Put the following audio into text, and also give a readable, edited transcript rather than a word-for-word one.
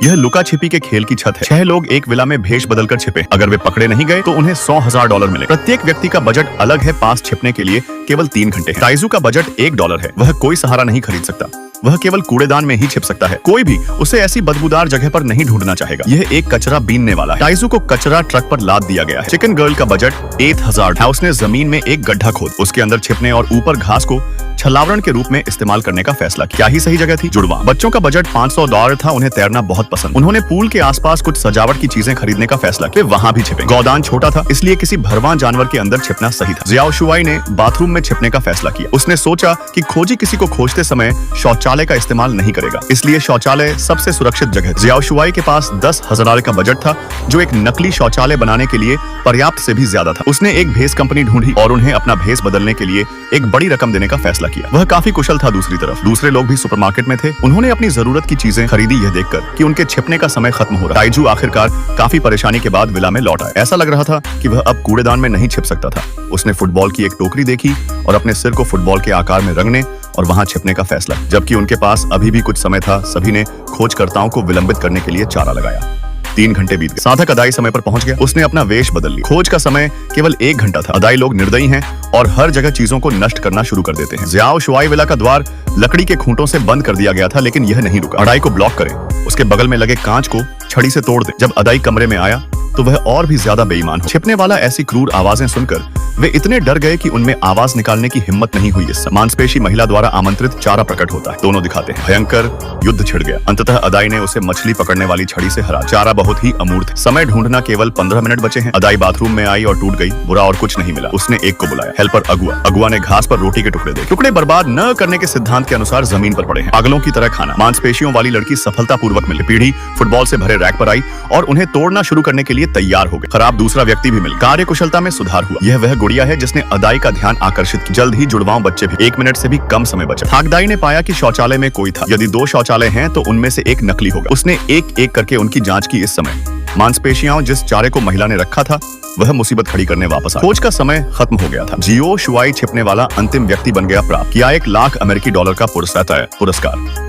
यह लुका छिपी के खेल की छत है। 6 लोग एक विला में भेष बदलकर छिपे। अगर वे पकड़े नहीं गए तो उन्हें $100,000 मिले। प्रत्येक व्यक्ति का बजट अलग है। पास छिपने के लिए केवल 3 घंटे। टाइजू का बजट $1 है। वह कोई सहारा नहीं खरीद सकता। वह केवल कूड़ेदान में ही छिप सकता है। कोई भी उसे ऐसी बदबूदार जगह पर नहीं ढूंढना चाहेगा। यह एक कचरा बीनने वाला है। टाइजू को कचरा ट्रक पर लाद दिया गया है। चिकन गर्ल का बजट 8,000 है। उसने जमीन में एक गड्ढा खोद उसके अंदर छिपने और ऊपर घास को छलावरण के रूप में इस्तेमाल करने का फैसला किया। ही सही जगह थी। जुड़वा बच्चों का बजट $500 था। उन्हें तैरना बहुत पसंद। उन्होंने पूल के आसपास कुछ सजावट की चीजें खरीदने का फैसला किया। वहां भी छिपे। गौदान छोटा था, इसलिए किसी भरवां जानवर के अंदर छिपना सही था। जियाओ शुआई ने बाथरूम में छिपने का फैसला किया। उसने सोचा कि खोजी किसी को खोजते समय शौचालय का इस्तेमाल नहीं करेगा, इसलिए शौचालय सबसे सुरक्षित जगह। जियाओ शुआई के पास $10,000 का बजट था, जो एक नकली शौचालय बनाने के लिए पर्याप्त से भी ज्यादा था। उसने एक भेस कंपनी ढूंढी और उन्हें अपना भेस बदलने के लिए एक बड़ी रकम देने का फैसला किया। वह काफी कुशल था। दूसरी तरफ दूसरे लोग भी सुपरमार्केट में थे। उन्होंने अपनी जरूरत की चीजें खरीदी, यह देखकर कि उनके छिपने का समय खत्म हो रहा। टाइजू आखिरकार काफी परेशानी के बाद विला में लौट आया। ऐसा लग रहा था कि वह अब कूड़ेदान में नहीं छिप सकता था। उसने फुटबॉल की एक टोकरी देखी और अपने सिर को फुटबॉल के आकार में रंगने और वहां छिपने का फैसला। जबकि उनके पास अभी भी कुछ समय था, सभी ने खोजकर्ताओं को विलंबित करने के लिए चारा लगाया। 3 घंटे बीत गए। साधक अदाई समय पर पहुंच गया। उसने अपना वेश बदल लिया। खोज का समय केवल 1 घंटा था। अदाई लोग निर्दयी हैं और हर जगह चीजों को नष्ट करना शुरू कर देते हैं। जियाओ शुआई विला का द्वार लकड़ी के खूंटों से बंद कर दिया गया था, लेकिन यह नहीं रुका। अदाई को ब्लॉक करें। उसके बगल में लगे कांच को छड़ी से तोड़ दे। जब अदाई कमरे में आया तो वह और भी ज्यादा बेईमान हो। छिपने वाला ऐसी क्रूर आवाजें सुनकर वे इतने डर गए कि उनमें आवाज निकालने की हिम्मत नहीं हुई। इस मांसपेशी महिला द्वारा आमंत्रित चारा प्रकट होता है। दोनों दिखाते हैं। भयंकर युद्ध छिड़ गया। अंततः अदाई ने उसे मछली पकड़ने वाली छड़ी से हरा। चारा बहुत ही अमूर्त है। समय ढूंढना केवल 15 मिनट बचे हैं। अदाई बाथरूम में आई और टूट गई। बुरा और कुछ नहीं मिला। उसने एक को बुलाया। हेल्पर अगुआ। अगुआ ने घास पर रोटी के टुकड़े दे। टुकड़े बर्बाद न करने के सिद्धांत के अनुसार जमीन पर पड़े हैं। पागलों की तरह खाना। मांसपेशियों वाली लड़की सफलतापूर्वक मिली। पीढ़ी फुटबॉल से भरे रैक पर आई और उन्हें तोड़ना शुरू करने के लिए तैयार हो गए। खराब दूसरा व्यक्ति भी मिल। कार्य कुशलता में सुधार हुआ। यह वह गुड़िया है जिसने अदाई का ध्यान आकर्षित किया। जल्द ही जुड़वाओं बच्चे भी। 1 मिनट से भी कम समय बचा। थाकदाई ने पाया कि शौचालय में कोई था। यदि 2 शौचालय हैं तो उनमें से एक नकली होगा। उसने एक एक करके उनकी जांच की। इस समय मांसपेशियां जिस चारे को महिला ने रखा था वह मुसीबत खड़ी करने वापस आ। खोज का समय खत्म हो गया था। जियो शुआई छिपने वाला अंतिम व्यक्ति बन गया। प्राप्त किया $1,00,000 का पुरस्कार।